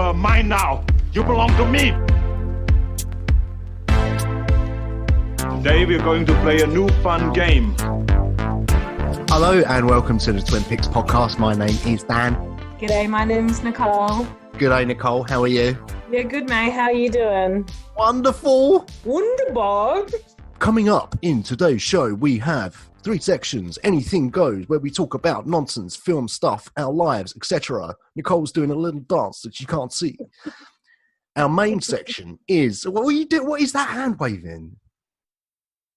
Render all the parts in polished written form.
are mine now. You belong to me. Today we're going to play a new fun game. Hello and welcome to the Twin Peaks podcast. My name is Dan. G'day, my name's Nicole. Good day, Nicole. How are you? Yeah, good, mate. How are you doing? Wonderful. Wonderbar. Coming up in today's show, we have 3 sections. Anything goes, where we talk about nonsense, film stuff, our lives, etc. Nicole's doing a little dance that you can't see. Our main section is what is that hand waving?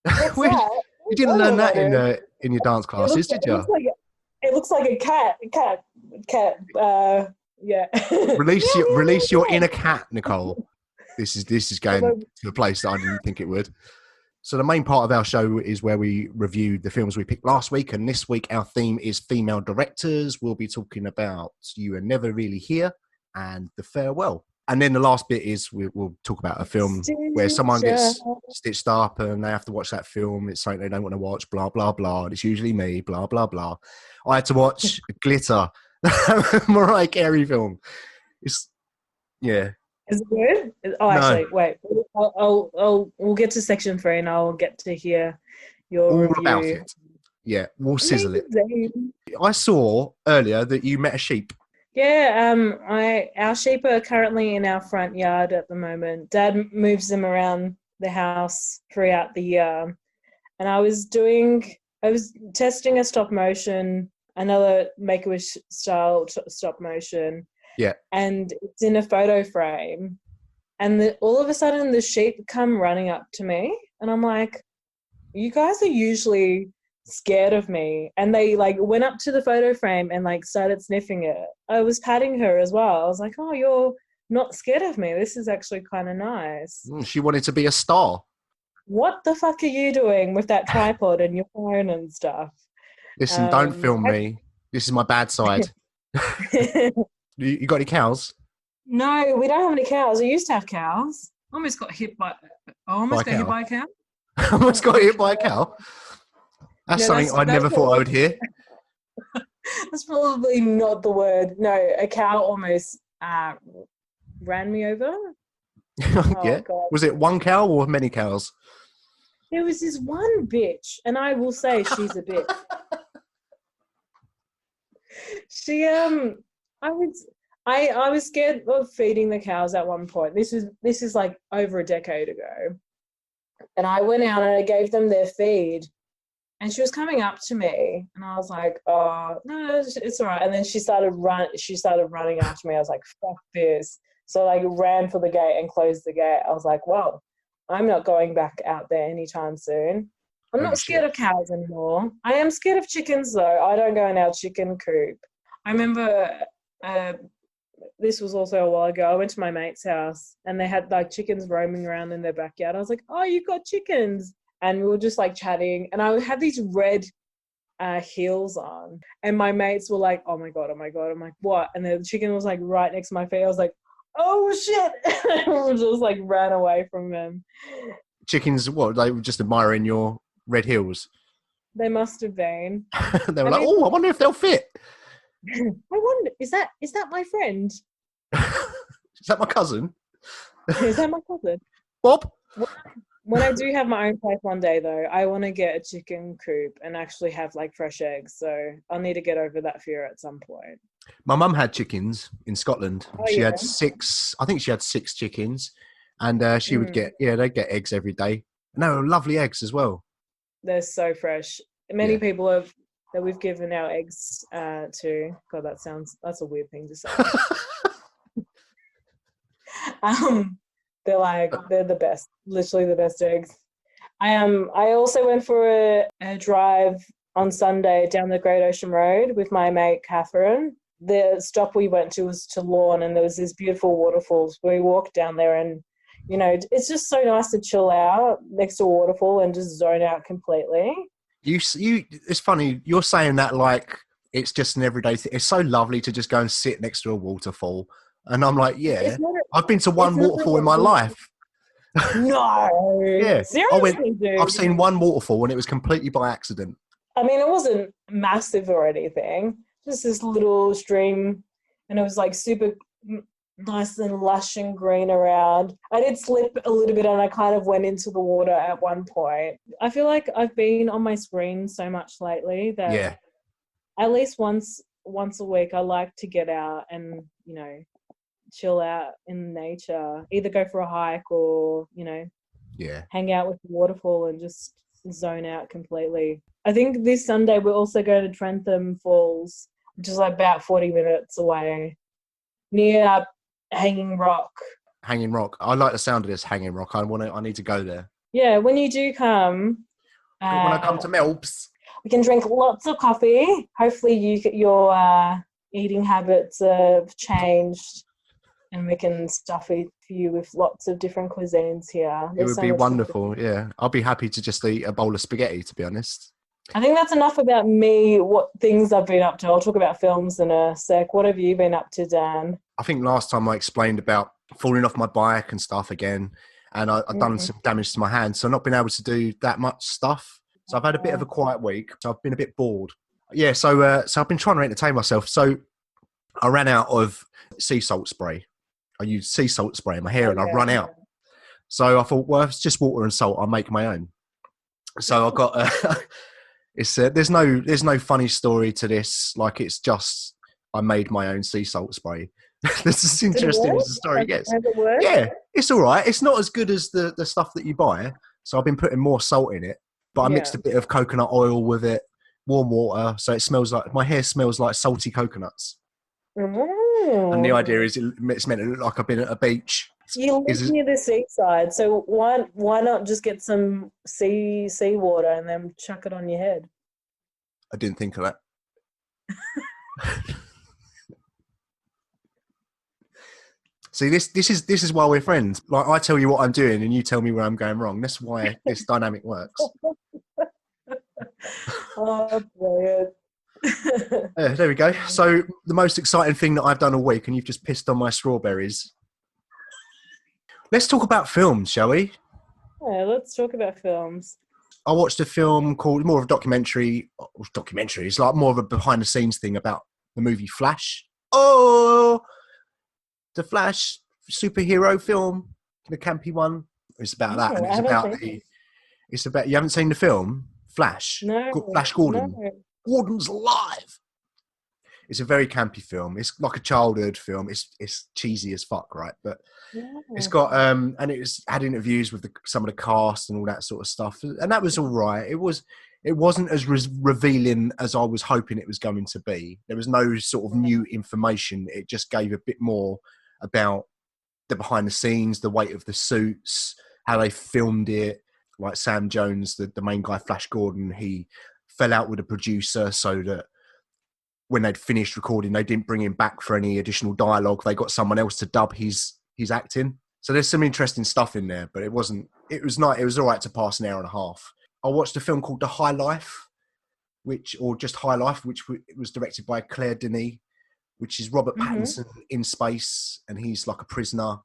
What's that? You didn't learn that in your dance classes, did you? It looks like a cat. Yeah. Release your inner cat, Nicole. This is going to a place that I didn't think it would. So the main part of our show is where we review the films we picked last week, and this week our theme is female directors. We'll be talking about You Are Never Really Here and The Farewell. And then the last bit is we'll talk about a film where someone gets stitched up and they have to watch that film. It's something they don't want to watch, blah, blah, blah. It's usually me, blah, blah, blah. I had to watch Glitter, Mariah Carey film. Yeah. Is it good? Oh, actually, wait. We'll get to section 3 and I'll get to hear your all review. About it. Yeah, we'll sizzle it. I saw earlier that you met a sheep. Yeah, our sheep are currently in our front yard at the moment. Dad moves them around the house throughout the year. And I was testing a stop motion, another Make-A-Wish style stop motion. Yeah. And it's in a photo frame. And all of a sudden the sheep come running up to me. And I'm like, you guys are usually scared of me. And they went up to the photo frame and started sniffing it. I was patting her as well. I was like, oh, you're not scared of me. This is actually kind of nice. She wanted to be a star. What the fuck are you doing with that tripod and your phone and stuff? Listen, don't film me. This is my bad side. You got any cows? No, we don't have any cows. We used to have cows. I almost got hit by a cow. Almost got hit by a cow? That's something I never thought I would hear. That's probably not the word. No, a cow almost ran me over. Yeah. God. Was it one cow or many cows? There was this one bitch, and I will say she's a bitch. She I was scared of feeding the cows at one point. This is like over a decade ago. And I went out and I gave them their feed. And she was coming up to me, and I was like, "Oh, no, it's all right." And then she started running after me. I was like, "Fuck this!" So I ran for the gate and closed the gate. I was like, "Well, I'm not going back out there anytime soon." I'm not scared of cows anymore. I am scared of chickens though. I don't go in our chicken coop. I remember this was also a while ago. I went to my mate's house and they had chickens roaming around in their backyard. I was like, "Oh, you got chickens." And we were just chatting, and I had these red heels on, and my mates were like, "Oh my god, oh my god!" I'm like, "What?" And the chicken was right next to my feet. I was like, "Oh shit!" And just ran away from them. Chickens, what? They were just admiring your red heels. They must have been. They were "Oh, I wonder if they'll fit." I wonder, is that my friend? Is that my cousin? Is that my cousin? Bob? When I do have my own place one day, though, I want to get a chicken coop and actually have fresh eggs. So I'll need to get over that fear at some point. My mum had chickens in Scotland. She had 6. I think she had 6 chickens, and she would they'd get eggs every day. And they were lovely eggs as well. They're so fresh. Many people that we've given our eggs to. God, that's a weird thing to say. They're the best, literally the best eggs. I also went for a drive on Sunday down the Great Ocean Road with my mate Catherine. The stop we went to was to Lorne, and there was this beautiful waterfalls. We walked down there, and it's just so nice to chill out next to a waterfall and just zone out completely. It's funny you're saying that it's just an everyday thing. It's so lovely to just go and sit next to a waterfall. And I'm like, yeah, I've been to one waterfall in my life. No. Yeah. Seriously, dude. I've seen one waterfall and it was completely by accident. I mean, it wasn't massive or anything. Just this little stream. And it was super nice and lush and green around. I did slip a little bit and I kind of went into the water at one point. I feel like I've been on my screen so much lately that at least once a week I like to get out and, you know, chill out in nature, either go for a hike or, you know, hang out with the waterfall and just zone out completely. I think this Sunday we'll also go to Trentham Falls, which is like about 40 minutes away, near Hanging Rock. Hanging Rock. I like the sound of this Hanging Rock. I need to go there. Yeah, when you do come. When I come to Melbs. We can drink lots of coffee. Hopefully your eating habits have changed and we can stuff you with lots of different cuisines here. It would be wonderful, yeah. I'll be happy to just eat a bowl of spaghetti, to be honest. I think that's enough about me, what things I've been up to. I'll talk about films in a sec. What have you been up to, Dan? I think last time I explained about falling off my bike and stuff again, and I've done some damage to my hand, so I've not been able to do that much stuff. So I've had a bit of a quiet week, so I've been a bit bored. Yeah, so I've been trying to entertain myself. So I ran out of sea salt spray. I used sea salt spray in my hair and I run out. So I thought, well, if it's just water and salt, I'll make my own. So I got there's no funny story to this. Like, it's just I made my own sea salt spray. This is interesting as the story gets. Yeah, it's all right. It's not as good as the stuff that you buy. So I've been putting more salt in it, but I mixed a bit of coconut oil with it, warm water, so it smells like my hair smells like salty coconuts. And the idea is it's meant to look like I've been at a beach. You live near the seaside, so why not just get some sea water and then chuck it on your head? I didn't think of that. See, this is why we're friends. Like, I tell you what I'm doing and you tell me where I'm going wrong. That's why this dynamic works. Oh, brilliant. There we go. So the most exciting thing that I've done all week, and you've just pissed on my strawberries. Let's talk about films, shall we? Yeah, let's talk about films. I watched a film called, more of a documentary. It's like more of a behind the scenes thing about the movie Flash. Oh, the Flash superhero film, the campy one. It's about that, and it's about. You haven't seen the film Flash? No. Flash Gordon. No. Gordon's alive. It's a very campy film. It's like a childhood film. It's cheesy as fuck, right? But it's got and it's had interviews with some of the cast and all that sort of stuff, and that was all right. It wasn't as revealing as I was hoping it was going to be. There was no sort of new information. It just gave a bit more about the behind the scenes, the weight of the suits, how they filmed it. Like Sam Jones, the main guy, Flash Gordon, he fell out with a producer so that when they'd finished recording, they didn't bring him back for any additional dialogue. They got someone else to dub his acting. So there's some interesting stuff in there, but it was all right to pass an hour and a half. I watched a film called The High Life, which was directed by Claire Denis, which is Robert Pattinson in space, and he's like a prisoner,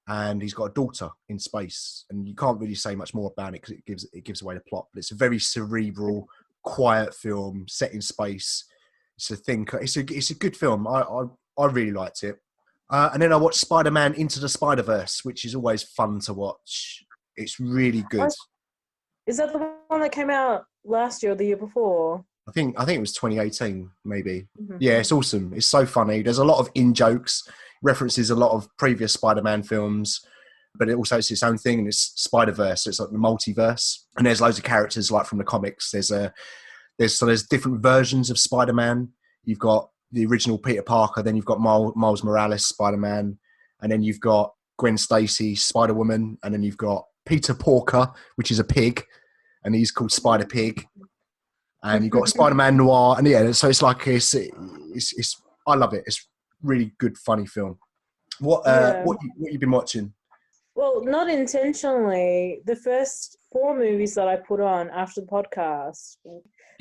and he's got a daughter in space, and you can't really say much more about it because it gives away the plot. But it's a very cerebral, quiet film set in space. It's a good film. I really liked it. And then I watched Spider-Man Into the Spider-Verse, which is always fun to watch. It's really good. Is that the one that came out last year or the year before? I think it was 2018, maybe. Mm-hmm. Yeah, it's awesome. It's so funny. There's a lot of in-jokes, references a lot of previous Spider-Man films, but it also it's its own thing, and it's Spider-Verse, so it's like the multiverse. And there's loads of characters like from the comics. There's different versions of Spider-Man. You've got the original Peter Parker, then you've got Miles Morales Spider-Man, and then you've got Gwen Stacy Spider-Woman, and then you've got Peter Porker, which is a pig, and he's called Spider-Pig. And you've got Spider-Man Noir, and yeah, so it's like it's I love it. It's really good, funny film. What you been watching? Well, not intentionally. The first 4 movies that I put on after the podcast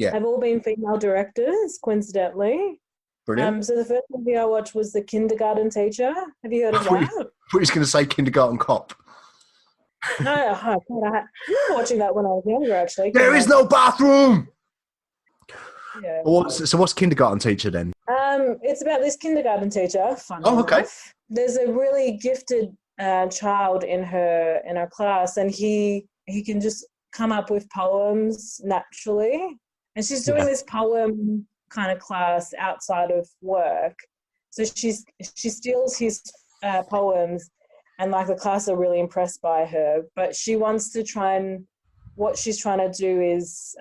have all been female directors, coincidentally. Brilliant. So the first movie I watched was The Kindergarten Teacher. Have you heard of that? I thought you was going to say Kindergarten Cop. No, I remember watching that when I was younger, actually. There is no bathroom! Yeah. So what's Kindergarten Teacher then? It's about this kindergarten teacher. Fun enough. Okay. there's a really gifted child in her class, and he can just come up with poems naturally. And she's doing this poem kind of class outside of work. So she steals his poems, and like the class are really impressed by her. But she wants to what she's trying to do is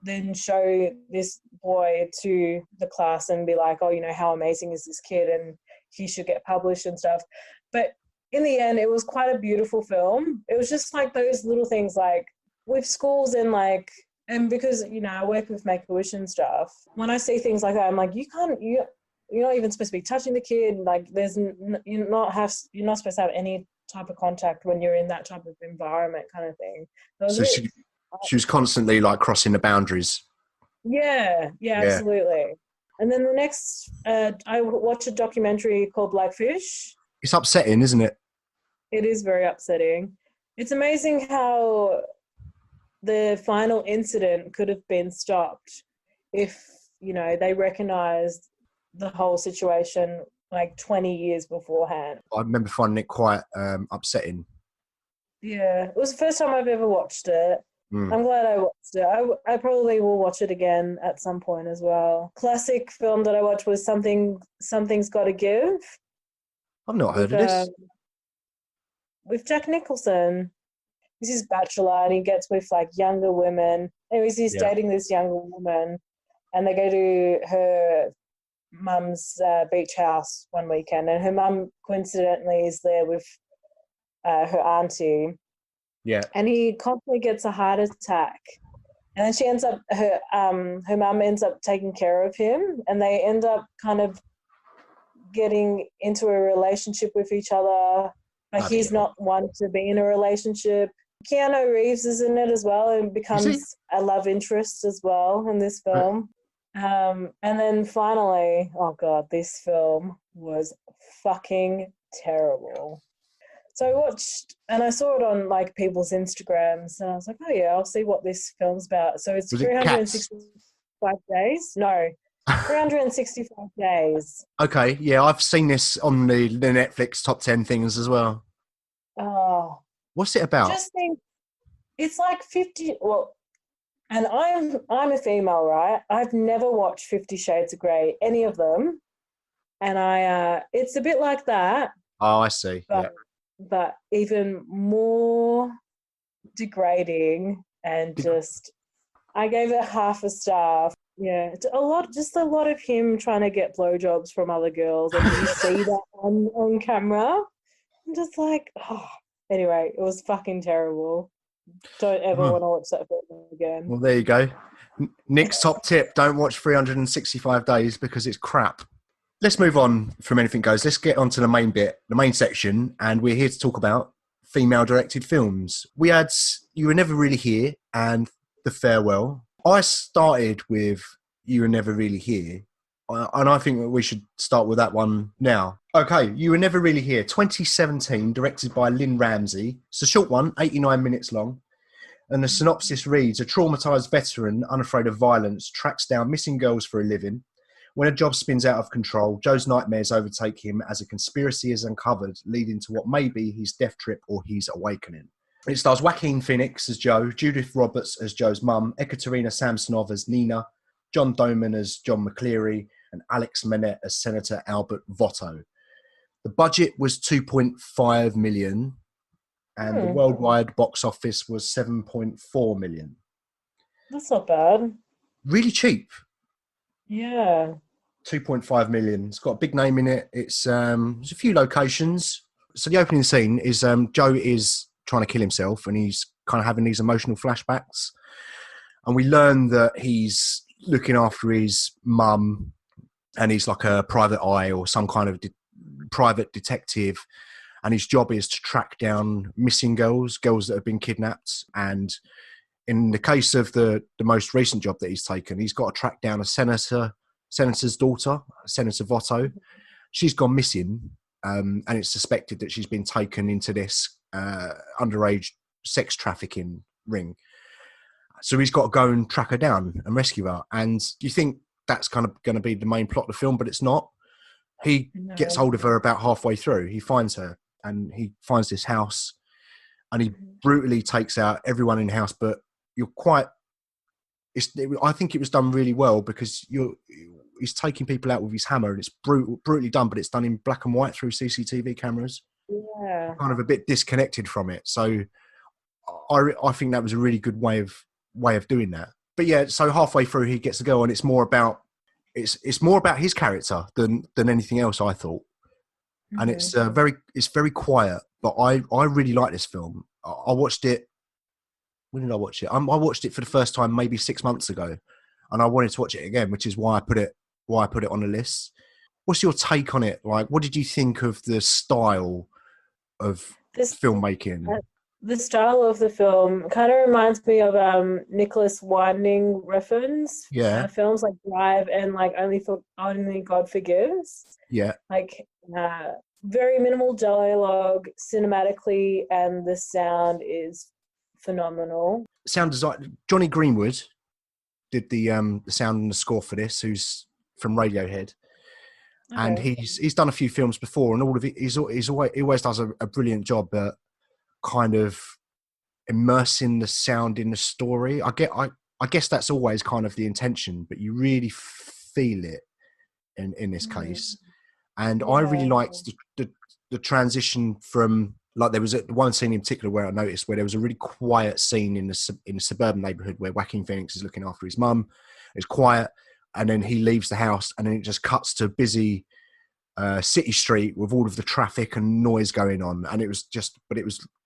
then show this boy to the class and be like, oh, how amazing is this kid, and he should get published and stuff. But in the end, it was quite a beautiful film. It was just like those little things, like with schools and because, I work with Make-A-Wish and stuff. When I see things like that, I'm like, you're not even supposed to be touching the kid. Like you're not supposed to have any type of contact when you're in that type of environment, kind of thing. So she was constantly like crossing the boundaries. Yeah, absolutely. And then the next, I watched a documentary called Blackfish. It's upsetting, isn't it? It is very upsetting. It's amazing how the final incident could have been stopped if, they recognised the whole situation like 20 years beforehand. I remember finding it quite upsetting. Yeah, it was the first time I've ever watched it. I'm glad I watched it. I probably will watch it again at some point as well. Classic film that I watched was Something's Gotta Give. I've not heard of this. With Jack Nicholson. He's his bachelor and he gets with like younger women. Anyways, he's dating this younger woman, and they go to her mum's beach house one weekend, and her mum coincidentally is there with her auntie. Yeah. And he constantly gets a heart attack. And then she ends up, her mum ends up taking care of him, and they end up kind of getting into a relationship with each other. But he's not one to be in a relationship. Keanu Reeves is in it as well and becomes a love interest as well in this film. And then finally, oh God, this film was fucking terrible. So I watched, and I saw it on like people's Instagrams, and I was like, oh yeah, I'll see what this film's about. So it's 365 days? No, 365 days. Okay, yeah, I've seen this on the Netflix top 10 things as well. Oh. What's it about? Just think, it's like 50, well, and I'm a female, right? I've never watched 50 Shades of Grey, any of them. And it's a bit like that. Oh, I see. But even more degrading, and I gave it half a star. Yeah, a lot of him trying to get blowjobs from other girls, and you see that on camera. I'm just like, oh. Anyway, it was fucking terrible. Don't ever want to watch that film again. Well, there you go. Nick's top tip: don't watch 365 Days because it's crap. Let's move on from Anything Goes. Let's get on to the main bit, the main section, and we're here to talk about female-directed films. We had You Were Never Really Here and The Farewell. I started with You Were Never Really Here, and I think that we should start with that one now. Okay, You Were Never Really Here, 2017, directed by Lynne Ramsay. It's a short one, 89 minutes long. And the synopsis reads, a traumatised veteran, unafraid of violence, tracks down missing girls for a living. When a job spins out of control, Joe's nightmares overtake him as a conspiracy is uncovered, leading to what may be his death trip or his awakening. It stars Joaquin Phoenix as Joe, Judith Roberts as Joe's mum, Ekaterina Samsonov as Nina, John Doman as John McCleary, and Alex Manette as Senator Albert Votto. The budget was $2.5 million, and the worldwide box office was $7.4 million. That's not bad. Really cheap. Yeah. $2.5 million. It's got a big name in it. There's a few locations. So the opening scene is Joe is trying to kill himself, and he's kind of having these emotional flashbacks. And we learn that he's looking after his mum, and he's like a private eye or some kind of private detective. And his job is to track down missing girls that have been kidnapped. And in the case of the most recent job that he's taken, he's got to track down a senator's daughter, Senator Votto. She's gone missing, and it's suspected that she's been taken into this underage sex trafficking ring. So he's got to go and track her down and rescue her. And you think that's kind of going to be the main plot of the film, but it's not. He No. gets hold of her about halfway through. He finds her, and he finds this house, and he brutally takes out everyone in the house. But you're quite. I think it was done really well because he's taking people out with his hammer, and it's brutally done, but it's done in black and white through CCTV cameras. Yeah. Kind of a bit disconnected from it. So I think that was a really good way of doing that. But yeah, so halfway through he gets the girl, and it's more about his character than anything else, I thought. And it's very quiet, but I really like this film. I watched it. When did I watch it? I watched it for the first time maybe 6 months ago, and I wanted to watch it again, which is why I put it on the list. What's your take on it? Like, what did you think of the style of filmmaking? The style of the film kind of reminds me of Nicholas Winding Refn's films like Drive and like Only God Forgives. Yeah. Like very minimal dialogue cinematically, and the sound is phenomenal. Sound design. Johnny Greenwood did the sound and the score for this, who's from Radiohead. Okay. And he's done a few films before, and all of it, he always does a brilliant job at kind of immersing the sound in the story. I guess that's always kind of the intention, but you really feel it in this case. And I really liked the transition from, like, there was one scene in particular where I noticed where there was a really quiet scene in a suburban neighborhood where Joaquin Phoenix is looking after his mum. It's quiet, and then he leaves the house, and then it just cuts to a busy city street with all of the traffic and noise going on. And it was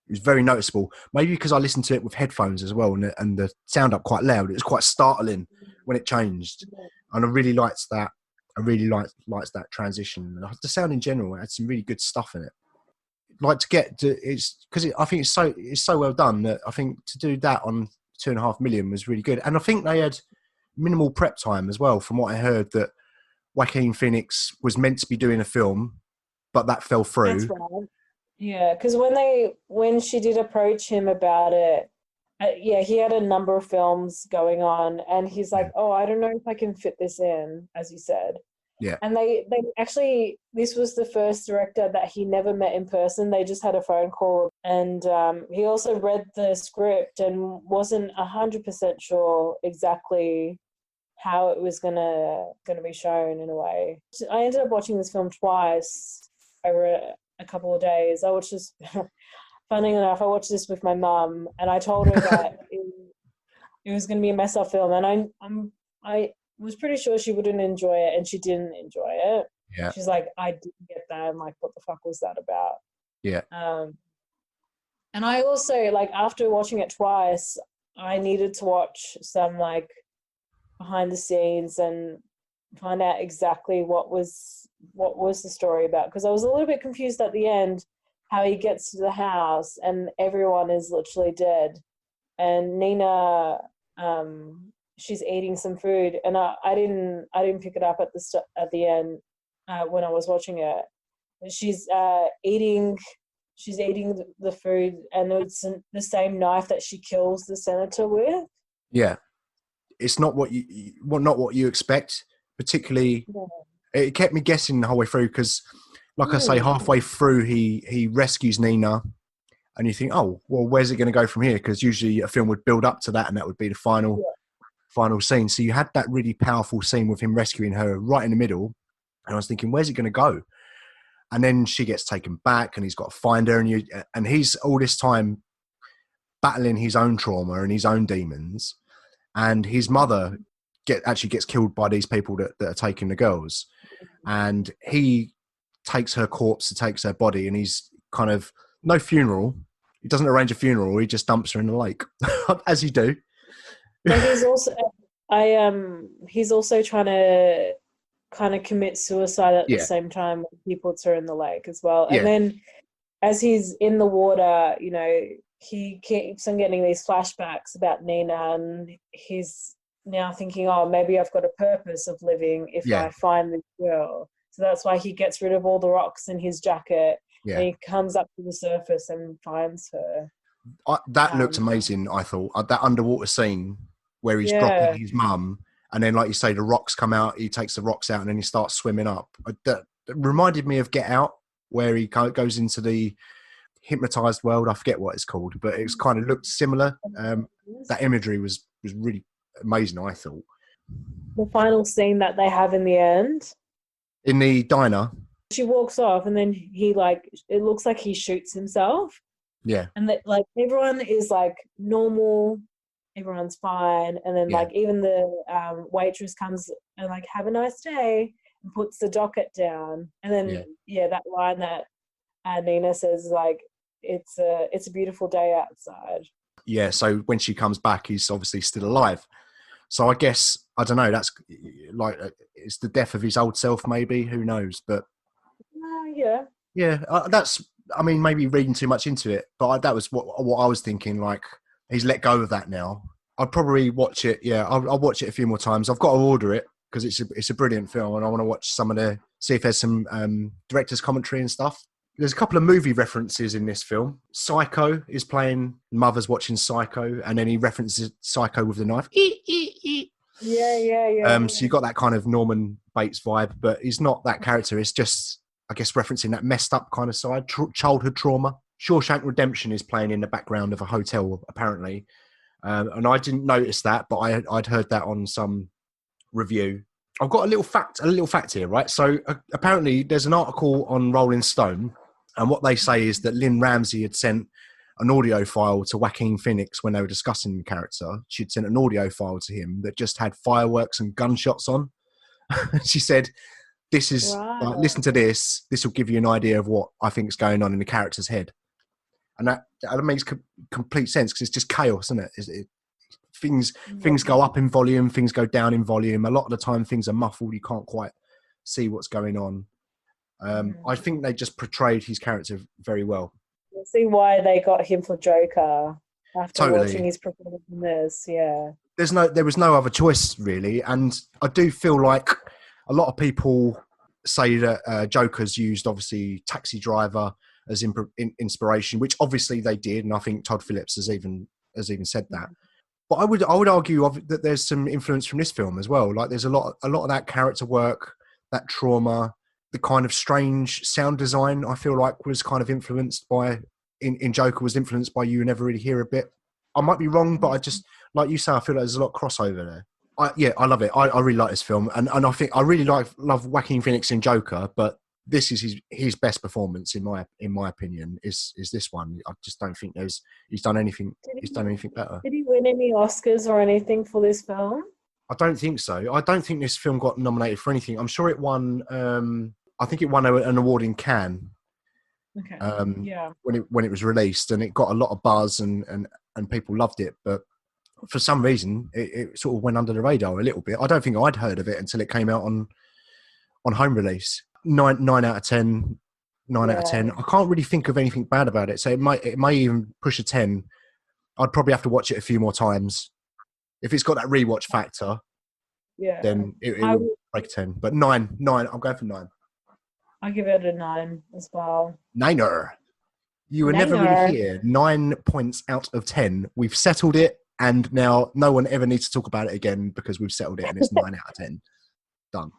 very noticeable. Maybe because I listened to it with headphones as well, and the sound up quite loud. It was quite startling when it changed, and I really liked that. I really liked that transition. The sound in general had some really good stuff in it. Like to get to it's because I think it's so well done that I think to do that on 2.5 million was really good. And I think they had minimal prep time as well. From what I heard, that Joaquin Phoenix was meant to be doing a film, but that fell through. That's right. Yeah, because when she did approach him about it, he had a number of films going on, and he's like, "Oh, I don't know if I can fit this in," as you said. Yeah. And they actually, this was the first director that he never met in person. They just had a phone call, and he also read the script and wasn't 100% sure exactly how it was gonna be shown in a way. I ended up watching this film twice over a couple of days. I watched this. Funny enough, I watched this with my mum, and I told her that it was going to be a mess up film, and I was pretty sure she wouldn't enjoy it, and she didn't enjoy it. Yeah. She's like, I didn't get that. I'm like, what the fuck was that about? Yeah. And I also, like, after watching it twice, I needed to watch some like behind the scenes and find out exactly what was the story about, because I was a little bit confused at the end how he gets to the house and everyone is literally dead, and Nina she's eating some food, and I didn't pick it up at the end when I was watching it. She's eating the food, and it's the same knife that she kills the senator with. Yeah, it's not what you expect, particularly. Yeah. It kept me guessing the whole way through because, like I say, halfway through he rescues Nina, and you think, oh, well, where's it going to go from here? Because usually a film would build up to that, and that would be the final scene. So you had that really powerful scene with him rescuing her right in the middle, and I was thinking, where's it going to go? And then she gets taken back, and he's got to find her, and he's all this time battling his own trauma and his own demons, and his mother actually gets killed by these people that are taking the girls, and he takes her corpse, takes her body, and he's kind of no funeral. He doesn't arrange a funeral. He just dumps her in the lake, as you do. But he's also trying to kind of commit suicide at the same time. He puts her in the lake as well, and then as he's in the water, he keeps on getting these flashbacks about Nina, and he's now thinking, oh, maybe I've got a purpose of living if I find this girl. So that's why he gets rid of all the rocks in his jacket, and he comes up to the surface and finds her. That looked amazing, I thought. That underwater scene where he's dropping his mum, and then, like you say, the rocks come out, he takes the rocks out, and then he starts swimming up. It reminded me of Get Out, where he goes into the hypnotized world. I forget what it's called, but it's kind of looked similar. That imagery was really amazing, I thought. The final scene that they have in the end, In the diner. she walks off and then he it looks like he shoots himself. Yeah. And that everyone is normal, everyone's fine. And then even the waitress comes and have a nice day and puts the docket down. And then that line that Nina says it's a beautiful day outside. Yeah, so when she comes back, he's obviously still alive. So I guess, I don't know, that's it's the death of his old self, maybe, who knows, but yeah, that's, I mean, maybe reading too much into it, but that was what I was thinking, he's let go of that now. I'd probably watch it. I'll watch it a few more times. I've got to order it because it's a brilliant film, and I want to watch see if there's some director's commentary and stuff. There's a couple of movie references in this film. Psycho is playing, Mother's watching Psycho, and then he references Psycho with the knife. Yeah. So you got that kind of Norman Bates vibe, but he's not that character. It's just, I guess, referencing that messed up kind of side, childhood trauma. Shawshank Redemption is playing in the background of a hotel, apparently. And I didn't notice that, but I'd heard that on some review. I've got a little fact here, right? So apparently there's an article on Rolling Stone, and what they say is that Lynne Ramsay had sent an audio file to Joaquin Phoenix when they were discussing the character. She'd sent an audio file to him that just had fireworks and gunshots on. She said, "This is listen to this. This will give you an idea of what I think is going on in the character's head." And that makes complete sense because it's just chaos, isn't it? Things go up in volume, things go down in volume. A lot of the time, things are muffled. You can't quite see what's going on. I think they just portrayed his character very well. You'll see why they got him for Joker after watching his performance in this. Yeah, there was no other choice really, and I do feel like a lot of people say that Joker's used obviously Taxi Driver as inspiration, which obviously they did, and I think Todd Phillips has even said that. But I would argue that there's some influence from this film as well. There's a lot of that character work, that trauma, the kind of strange sound design. I feel like was kind of influenced by in Joker was influenced by You Never Really Hear a Bit. I might be wrong, but I just, like you say, I feel like there's a lot of crossover there. I love it. I really like this film, and I think I really love Joaquin Phoenix in Joker, but this is his best performance in my opinion. Is this one? I just don't think he's done anything better. Did he win any Oscars or anything for this film? I don't think so. I don't think this film got nominated for anything. I'm sure it won. I think it won an award in Cannes. Okay. When it was released, and it got a lot of buzz and people loved it, but for some reason it sort of went under the radar a little bit. I don't think I'd heard of it until it came out on home release. 9 out of 10. 9 out of 10. I can't really think of anything bad about it, so it may even push a 10. I'd probably have to watch it a few more times. If it's got that rewatch factor, then it will break 10. But 9. I'm going for 9. I give it a 9 as well. Niner. You were never really here. 9 points out of 10. We've settled it, and now no one ever needs to talk about it again because we've settled it, and it's 9 out of 10. Done.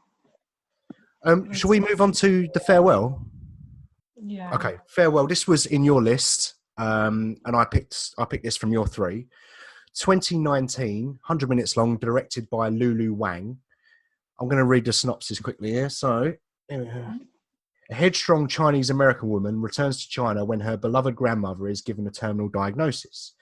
Shall we move on to the farewell? Yeah. Okay, farewell. This was in your list, and I picked this from your 3. 2019, 100 minutes long, directed by Lulu Wang. I'm going to read the synopsis quickly here. So, a headstrong Chinese-American woman returns to China when her beloved grandmother is given a terminal diagnosis.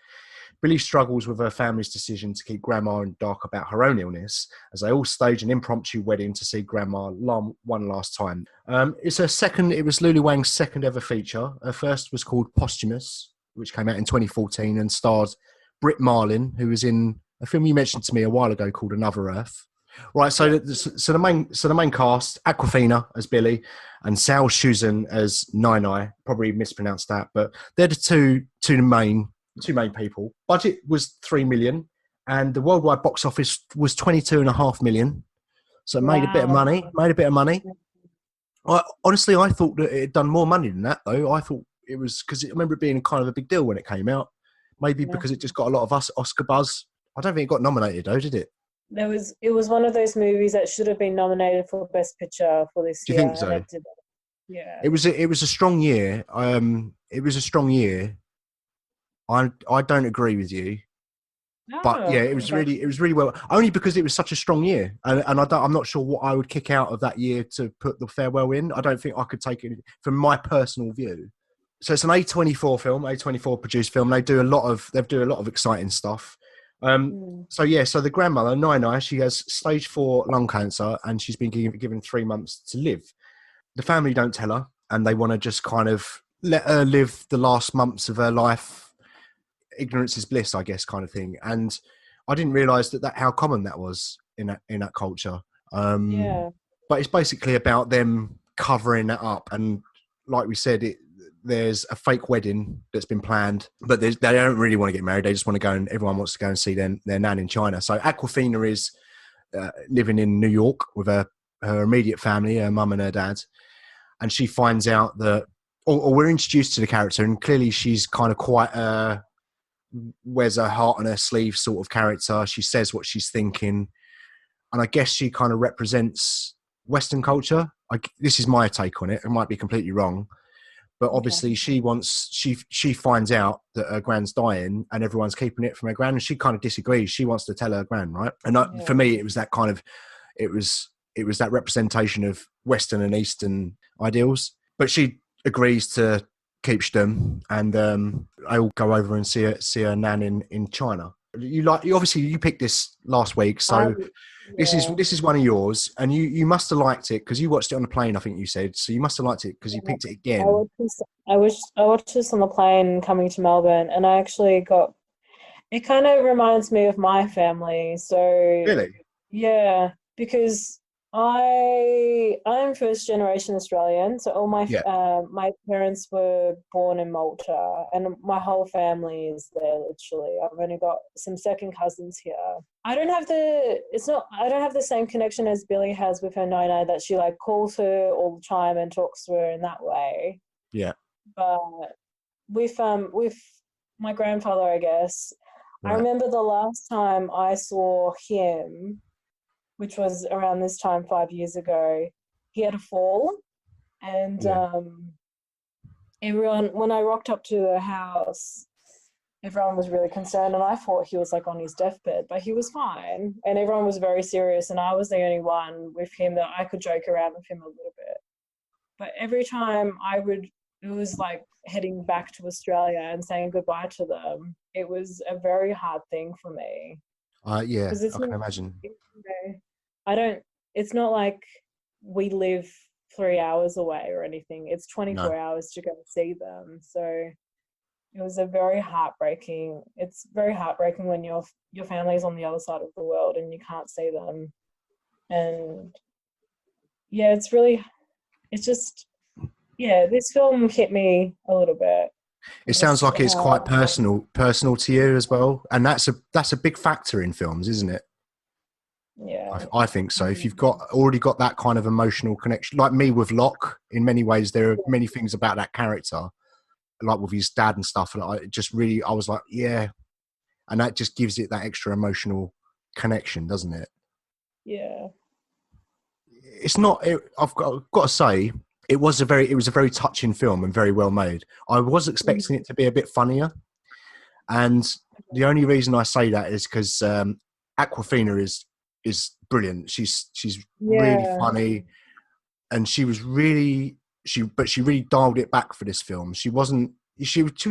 Billy struggles with her family's decision to keep Grandma in the dark about her own illness as they all stage an impromptu wedding to see Grandma one last time. It was Lulu Wang's second ever feature. Her first was called Posthumous, which came out in 2014 and starred Britt Marlin, who was in a film you mentioned to me a while ago called Another Earth. Right, so the main cast: Awkwafina as Billy and Sao Shuzhen as Nai. Probably mispronounced that, but they're the two main people. Budget was 3 million, and the worldwide box office was 22.5 million. So it made a bit of money. Honestly, I thought that it had done more money than that, though. I thought it was because I remember it being kind of a big deal when it came out. Maybe because it just got a lot of Oscar buzz. I don't think it got nominated, though, did it? it was one of those movies that should have been nominated for Best Picture for this Do you year, think so? and it didn't. Yeah. It was a strong year. It was a strong year. I don't agree with you. But yeah, Oh, okay. it was really well. Only because it was such a strong year, and I'm not sure what I would kick out of that year to put the farewell in. I don't think I could take it from my personal view. So it's an A24 film, A24 produced film. They do a lot of exciting stuff. So yeah, so the grandmother Nai, she has stage 4 lung cancer, and she's been given 3 months to live. The family don't tell her, and they want to just kind of let her live the last months of her life. Ignorance is bliss, I guess, kind of thing. And I didn't realise that how common that was in that culture. Yeah. But it's basically about them covering that up. And like we said, there's a fake wedding that's been planned, but they don't really want to get married. They just want to go, and everyone wants to go and see their nan in China. So Aquafina is living in New York with her immediate family, her mum and her dad. And she finds out that, or we're introduced to the character, and clearly she's kind of quite wears her heart on her sleeve sort of character. She says what she's thinking, and I guess she kind of represents Western culture. This is my take on it. It might be completely wrong, but obviously she finds out that her grand's dying, and everyone's keeping it from her grand, and she kind of disagrees. She wants to tell her grand, right? And for me, it was that kind of it was that representation of Western and Eastern ideals. But she agrees to keep them, and I'll go over and see her nan in China. You obviously you picked this last week, so this is one of yours, and you must have liked it because you watched it on the plane, I think you said. So you must have liked it because you picked it again. I watched this on the plane coming to Melbourne, and I actually got. It kind of reminds me of my family. So really, yeah, because I'm first generation Australian, so all my my parents were born in Malta, and my whole family is there. Literally, I've only got some second cousins here. I don't have the same connection as Billy has with her Nina, that she like calls her all the time and talks to her in that way. Yeah, but with my grandfather, I guess. Right. I remember the last time I saw him, which was around this time 5 years ago, he had a fall, and everyone, when I rocked up to the house, everyone was really concerned, and I thought he was like on his deathbed, but he was fine, and everyone was very serious, and I was the only one with him that I could joke around with him a little bit. But every time it was like heading back to Australia and saying goodbye to them. It was a very hard thing for me. Yeah, I can imagine. It's not like we live 3 hours away or anything. It's 24 hours to go and see them. So it was it's very heartbreaking when your family is on the other side of the world and you can't see them. And yeah, this film hit me a little bit. It sounds like it's quite personal to you as well, and that's a big factor in films, isn't it? Yeah, I think so. If you've already got that kind of emotional connection, like me with Locke, in many ways, there are many things about that character, like with his dad and stuff. And I was like, yeah, and that just gives it that extra emotional connection, doesn't it? Yeah. It's not. I've got to say, it was a very touching film and very well made. I was expecting it to be a bit funnier, and the only reason I say that is because Aquafina is brilliant. She's really funny, and she really dialed it back for this film. She was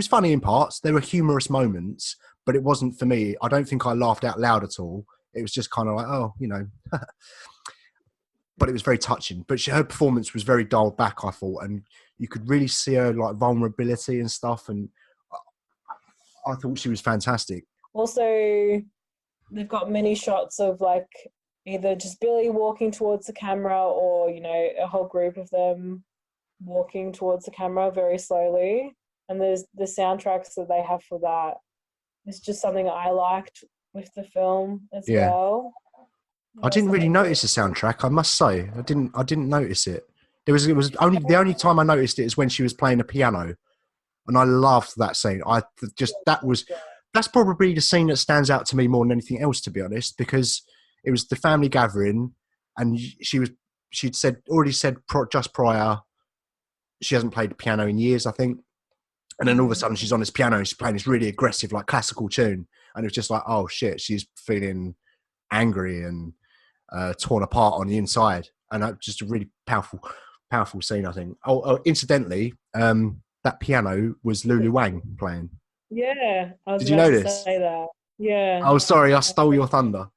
funny in parts. There were humorous moments, but it wasn't for me. I don't think I laughed out loud at all. It was just kind of like, oh, but it was very touching. But her performance was very dialed back, I thought, and you could really see her like vulnerability and stuff. And I thought she was fantastic. Also, they've got many shots of like either just Billy walking towards the camera, or a whole group of them walking towards the camera very slowly. And there's the soundtracks that they have for that. It's just something I liked with the film as well. I didn't really notice the soundtrack, I must say. I didn't notice it. It was only the only time I noticed it is when she was playing the piano, and I loved that scene. That's probably the scene that stands out to me more than anything else, to be honest, because It was the family gathering, and she'd already said just prior she hasn't played the piano in years, I think. And then all of a sudden she's on this piano and she's playing this really aggressive, like classical tune. And it was just like, oh shit, she's feeling angry and torn apart on the inside. And that just a really powerful scene, I think. Incidentally, that piano was Lulu Wang playing. Yeah, I was Did you about know to this? say that. Yeah. Oh, sorry, I stole your thunder.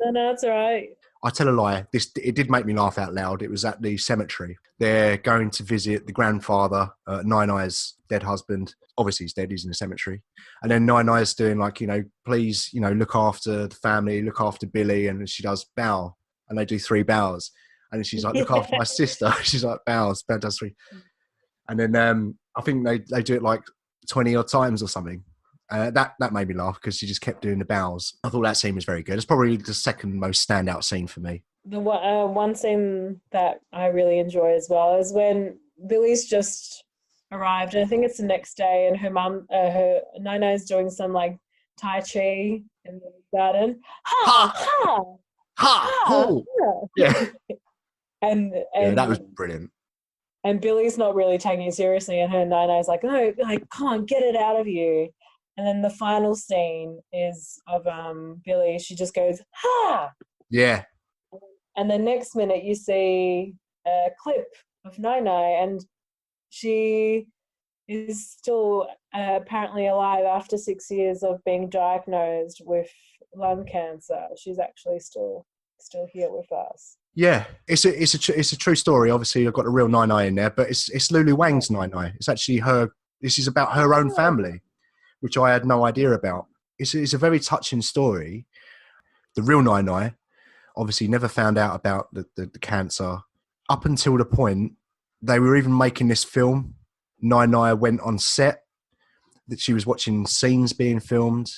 No, it's all right. I tell a lie. It did make me laugh out loud. It was at the cemetery. They're going to visit the grandfather, Nine Eyes' dead husband. Obviously, he's dead. He's in the cemetery. And then Nine Eyes doing like, please, look after the family, look after Billy. And she does bow. And they do 3 bows. And then she's like, look after my sister. She's like, bows, does 3. And then I think they do it like 20 odd times or something. That made me laugh because she just kept doing the bows. I thought that scene was very good. It's probably the second most standout scene for me. The one scene that I really enjoy as well is when Billy's just arrived, and I think it's the next day, and her mum, her Nana is doing some like Tai Chi in the garden. Ha! Ha! Ha! Cool. Yeah. And yeah, that was brilliant. And Billy's not really taking it seriously, and her Nana is like, no, like, come on, get it out of you. And then the final scene is of Billy. She just goes, ha! Yeah. And the next minute you see a clip of Nana, and she is still apparently alive after 6 years of being diagnosed with lung cancer. She's actually still here with us. Yeah, it's a true story. Obviously, I've got a real Nine-Eye in there, but it's Lulu Wang's Nine-Eye. It's actually her. This is about her own family, which I had no idea about. It's a very touching story. The real Nine-Eye obviously never found out about the cancer up until the point they were even making this film. Nine-Eye went on set that she was watching scenes being filmed.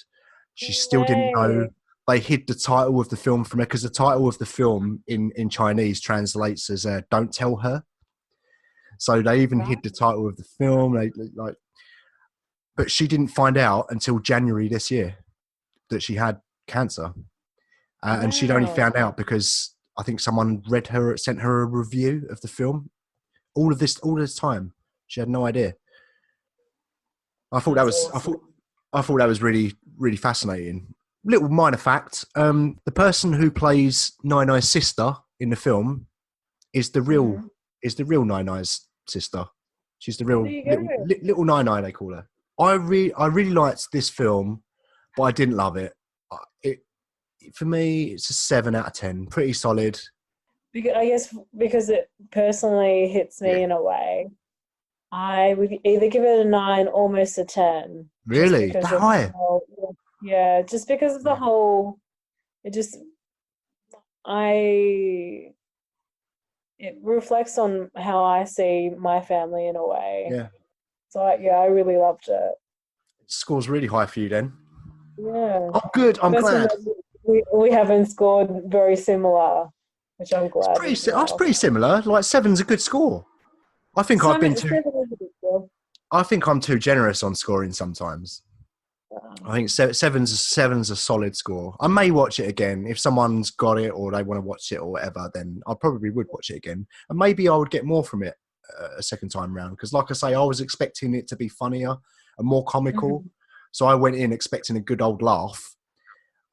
She still didn't know. They hid the title of the film from her because the title of the film in Chinese translates as "Don't Tell Her." So they even hid the title of the film. But she didn't find out until January this year that she had cancer, and she'd only found out because I think someone sent her a review of the film. All this time, she had no idea. I thought that was really, really fascinating. Little minor fact: the person who plays Nine-Eye's sister in the film is the real Nine-Eye's sister. She's the real little Nine-Eye, they call her. I really liked this film, but I didn't love it. For me, it's a 7 out of 10. Pretty solid. I guess because it personally hits me in a way. I would either give it a 9, almost a 10. Really? That high? Yeah, just because of the whole. It reflects on how I see my family in a way. Yeah. So I really loved it. Score's really high for you then. Yeah. Oh, good. I'm glad. We haven't scored very similar, which I'm glad. That's pretty similar. Like 7's a good score. I think I'm too generous on scoring sometimes. I think 7's a solid score. I may watch it again if someone's got it or they want to watch it or whatever. Then I probably would watch it again, and maybe I would get more from it a second time round. Because, like I say, I was expecting it to be funnier and more comical, so I went in expecting a good old laugh,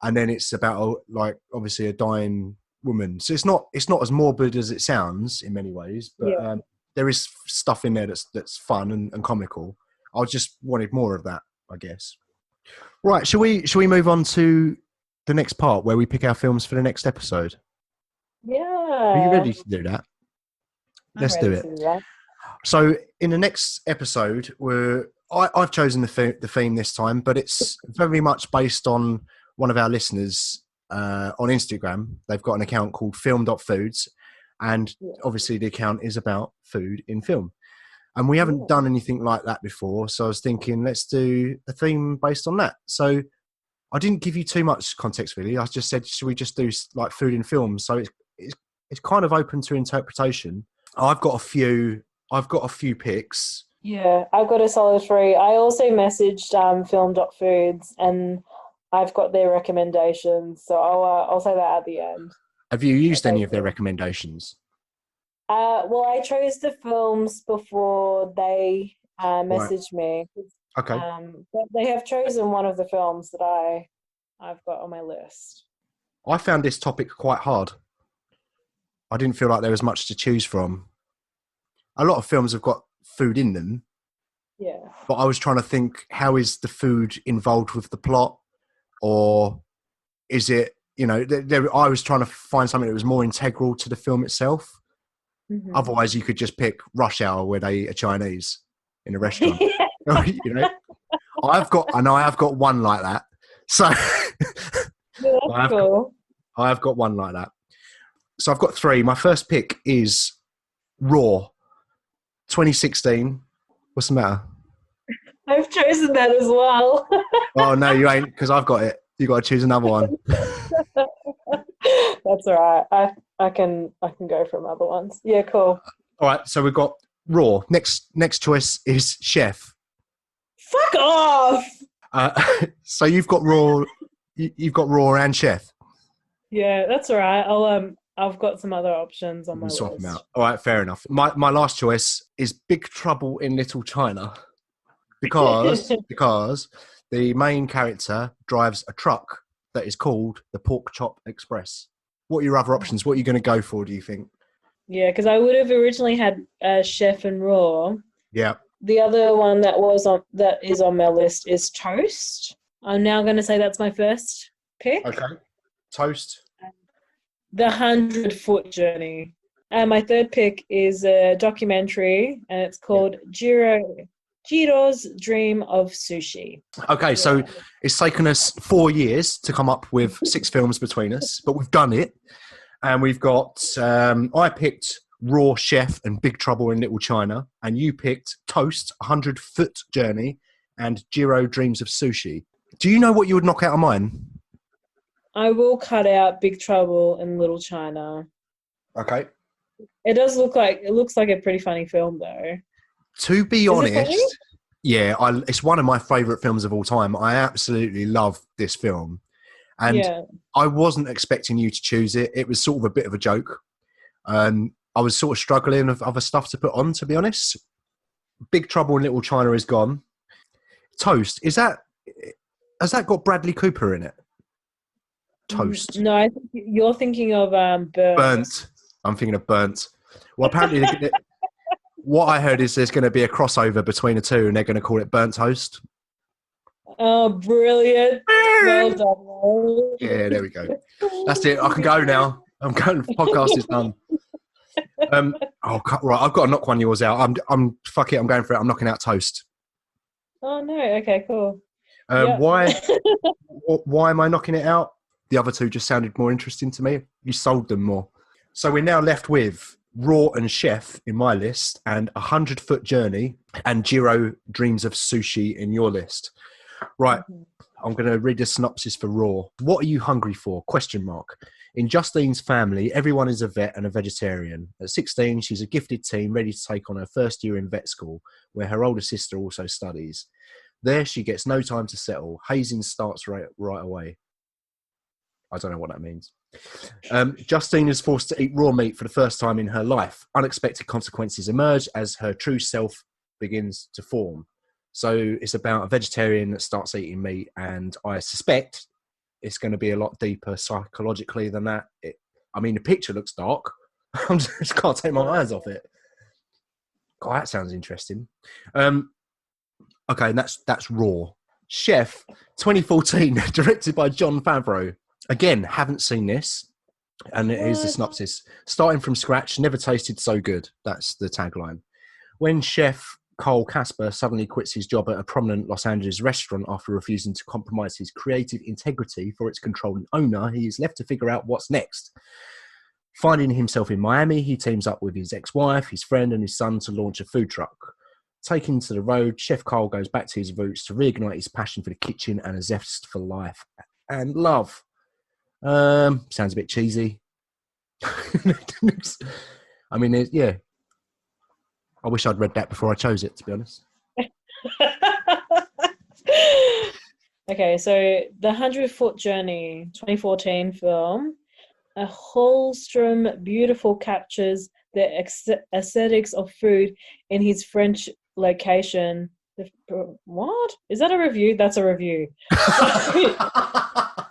and then it's about obviously a dying woman. So it's not as morbid as it sounds in many ways, but there is stuff in there that's fun and comical. I just wanted more of that, I guess. Right, shall we move on to the next part where we pick our films for the next episode? Yeah. Are you ready to do that? Let's do it. So in the next episode, I've chosen the theme this time, but it's very much based on one of our listeners on Instagram. They've got an account called film.foods, and obviously the account is about food in film. And we haven't done anything like that before, so I was thinking, let's do a theme based on that. So I didn't give you too much context, really. I just said, should we just do like food in film? So it's kind of open to interpretation. I've got a few picks. Yeah, I've got a solid 3. I also messaged film.foods, and I've got their recommendations, so I'll say that at the end. Have you used any of their recommendations? Well, I chose the films before they messaged me. Okay. But they have chosen one of the films that I've got on my list. I found this topic quite hard. I didn't feel like there was much to choose from. A lot of films have got food in them. Yeah. But I was trying to think, how is the food involved with the plot? Or is it, I was trying to find something that was more integral to the film itself. Mm-hmm. Otherwise, you could just pick Rush Hour where they eat a Chinese in a restaurant. I have got one like that. So Yeah, that's cool. I have got one like that. So I've got three. My first pick is Raw, 2016. What's the matter? I've chosen that as well. Oh no, you ain't, because I've got it. You got to choose another one. That's all right. I can go from other ones. Yeah, cool. All right, so we've got Raw. Next choice is Chef. Fuck off. So you've got Raw. You've got Raw and Chef. Yeah, that's all right. I've got some other options on my list. Swap them out. All right, fair enough. My last choice is Big Trouble in Little China, because the main character drives a truck that is called the Pork Chop Express. What are your other options? What are you going to go for, do you think? Yeah, because I would have originally had Chef and Raw. Yeah. The other one that is on my list is Toast. I'm now going to say that's my first pick. Okay. Toast. The 100-Foot Journey. And my third pick is a documentary, and it's called Jiro's Dream of Sushi. Okay, so it's taken us 4 years to come up with 6 films between us, but we've done it. And we've got, I picked Raw, Chef and Big Trouble in Little China, and you picked Toast, 100-Foot Journey and Jiro Dreams of Sushi. Do you know what you would knock out of mine? I will cut out Big Trouble in Little China. Okay. It looks like a pretty funny film though. To be Is honest, it's one of my favourite films of all time. I absolutely love this film. And I wasn't expecting you to choose it. It was sort of a bit of a joke. I was sort of struggling with other stuff to put on, to be honest. Big Trouble in Little China is gone. Toast, has that got Bradley Cooper in it? Toast. No, I think you're thinking of Burnt. I'm thinking of Burnt. Well, apparently, what I heard is there's going to be a crossover between the two, and they're going to call it Burnt Toast. Oh, brilliant! Well done. Yeah, there we go. That's it. I can go now. I'm going. The podcast is done. Right. I've got to knock one of yours out. Fuck it. I'm going for it. I'm knocking out Toast. Oh no. Okay. Cool. Why am I knocking it out? The other two just sounded more interesting to me. You sold them more. So we're now left with Raw and Chef in my list, and 100-Foot Journey and Jiro Dreams of Sushi in your list. Right. I'm going to read the synopsis for Raw. What are you hungry for? ? In Justine's family, everyone is a vet and a vegetarian. At 16, she's a gifted teen ready to take on her first year in vet school, where her older sister also studies. There, she gets no time to settle. Hazing starts right away. I don't know what that means. Justine is forced to eat raw meat for the first time in her life. Unexpected consequences emerge as her true self begins to form. So it's about a vegetarian that starts eating meat, and I suspect it's going to be a lot deeper psychologically than that. The picture looks dark. I just can't take my eyes off it. God, that sounds interesting. Okay, and that's Raw. Chef, 2014, directed by Jon Favreau. Again, haven't seen this. And here's the synopsis. Starting from scratch, never tasted so good. That's the tagline. When chef Cole Casper suddenly quits his job at a prominent Los Angeles restaurant after refusing to compromise his creative integrity for its controlling owner, he is left to figure out what's next. Finding himself in Miami, he teams up with his ex-wife, his friend, and his son to launch a food truck. Taken to the road, Chef Cole goes back to his roots to reignite his passion for the kitchen and a zest for life and love. Sounds a bit cheesy. I wish I'd read that before I chose it, to be honest. Okay, so The 100-Foot Journey, 2014 film. A wholesome, beautiful captures the aesthetics of food in his French location. What? Is that a review? That's a review. I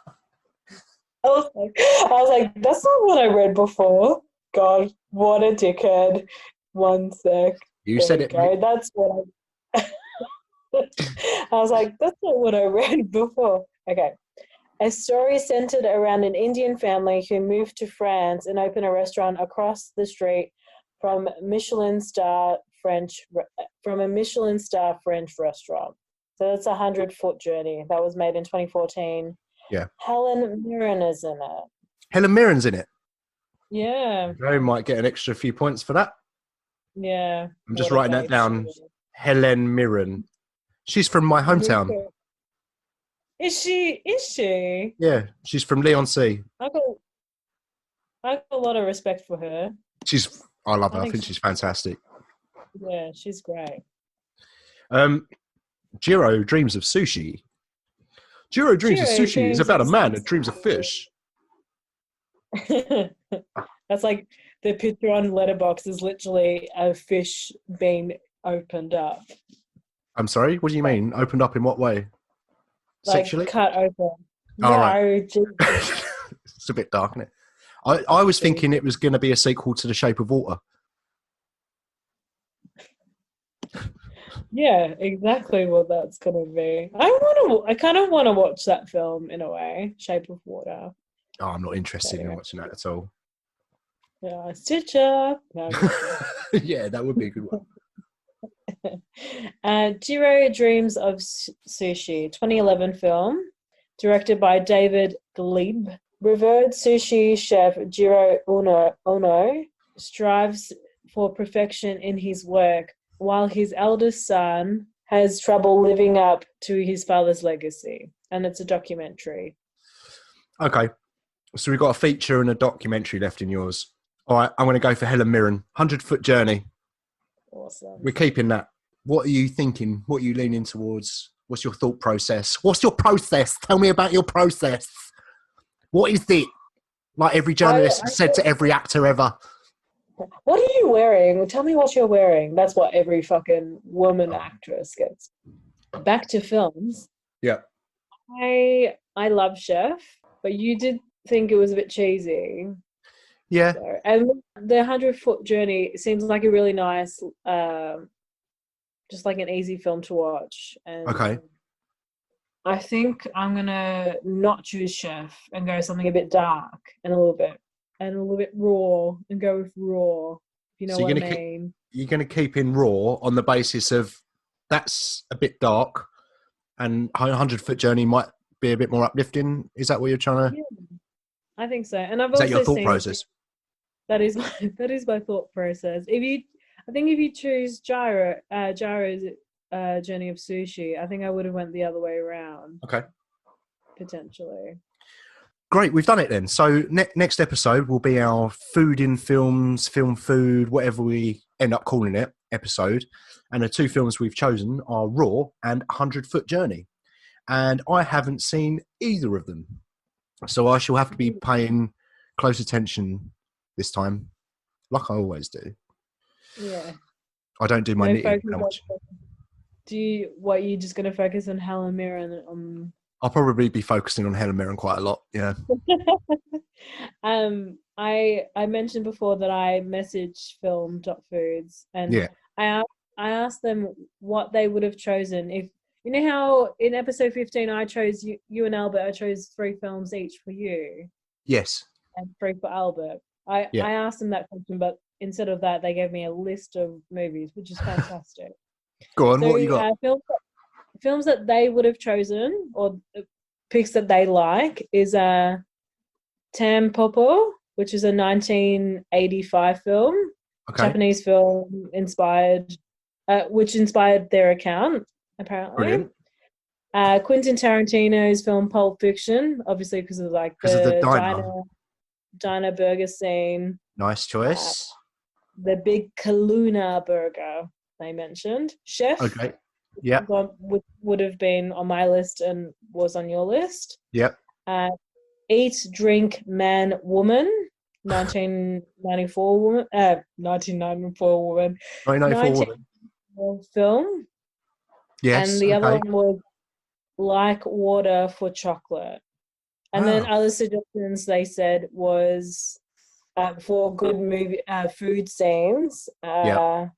was like, that's not what I read before. God, what a dickhead. One sec. You There said we it. go. That's what I was like, that's not what I read before. Okay. A story centered around an Indian family who moved to France and opened a restaurant across the street from a Michelin star French restaurant. So that's a 100-foot journey. That was made in 2014. Yeah. Helen Mirren is in it. Helen Mirren's in it. Yeah. Joe might get an extra few points for that. Yeah. I'm just writing that down. Helen Mirren. She's from my hometown. Is she? Yeah, she's from Leon-C. I got a lot of respect for her. I love her. I think she's fantastic. Yeah, she's great. Jiro dreams of sushi. Jiro dreams of sushi is about a man that dreams of fish. That's like the picture on Letterboxd is literally a fish being opened up. I'm sorry, what do you mean? Opened up in what way? Like Sexually? cut open. Oh, no, right. It's a bit dark, isn't it? I was thinking it was going to be a sequel to The Shape of Water. Yeah, exactly what that's gonna be. I kind of want to watch that film in a way, Shape of Water. Oh, I'm not interested in watching that at all. Yeah, Stitcher. No, yeah, that would be a good one. Jiro Dreams of Sushi, 2011 film, directed by David Glebe. Revered sushi chef Jiro Ono strives for perfection in his work, while his eldest son has trouble living up to his father's legacy. And it's a documentary. Okay. So we've got a feature and a documentary left in yours. All right, I'm going to go for Helen Mirren. 100-Foot Journey. Awesome. We're keeping that. What are you thinking? What are you leaning towards? What's your thought process? What's your process? Tell me about your process. What is it? Like every journalist has said to every actor ever. What are you wearing? Tell me what you're wearing. That's what every fucking woman actress gets. Back to films. Yeah. I love Chef, but you did think it was a bit cheesy. Yeah. So, and the 100-Foot Journey seems like a really nice, just like an easy film to watch. And okay. I think I'm gonna not choose Chef and go something a bit dark and a little bit raw and go with Raw. If you know what I mean. You're going to keep in Raw on the basis of that's a bit dark, and 100-Foot Journey might be a bit more uplifting. Is that what you're trying to? Yeah, I think so. And I've also seen your thought process. That is my thought process. If you choose Gyro's Journey of Sushi, I think I would have went the other way around. Okay. Potentially. Great, we've done it then. So next episode will be our food in films, film food, whatever we end up calling it, episode. And the two films we've chosen are Raw and 100-Foot Journey. And I haven't seen either of them. So I shall have to be paying close attention this time, like I always do. Yeah. I don't do my knitting that much. You just going to focus on Helen Mirren? I'll probably be focusing on Helen Mirren quite a lot, yeah. I mentioned before that I messaged film.foods and yeah. I asked them what they would have chosen if, you know how in episode 15 I chose you and Albert, I chose 3 films each for you. Yes. And 3 for Albert. I asked them that question, but instead of that, they gave me a list of movies, which is fantastic. Go on, what you got? Films that they would have chosen or picks that they like is Tampopo, which is a 1985 film, Japanese film which inspired their account, apparently. Brilliant. Quentin Tarantino's film Pulp Fiction, obviously because of like the diner burger scene. Nice choice. The big Kaluna burger they mentioned. Chef. Okay. Yep. would have been on my list and was on your list. Yep. Eat, Drink, Man, Woman, 1994 woman. 1994 woman. 1994 film. Yes. And the other one was Like Water for Chocolate. And then other suggestions they said was for good movie food scenes. The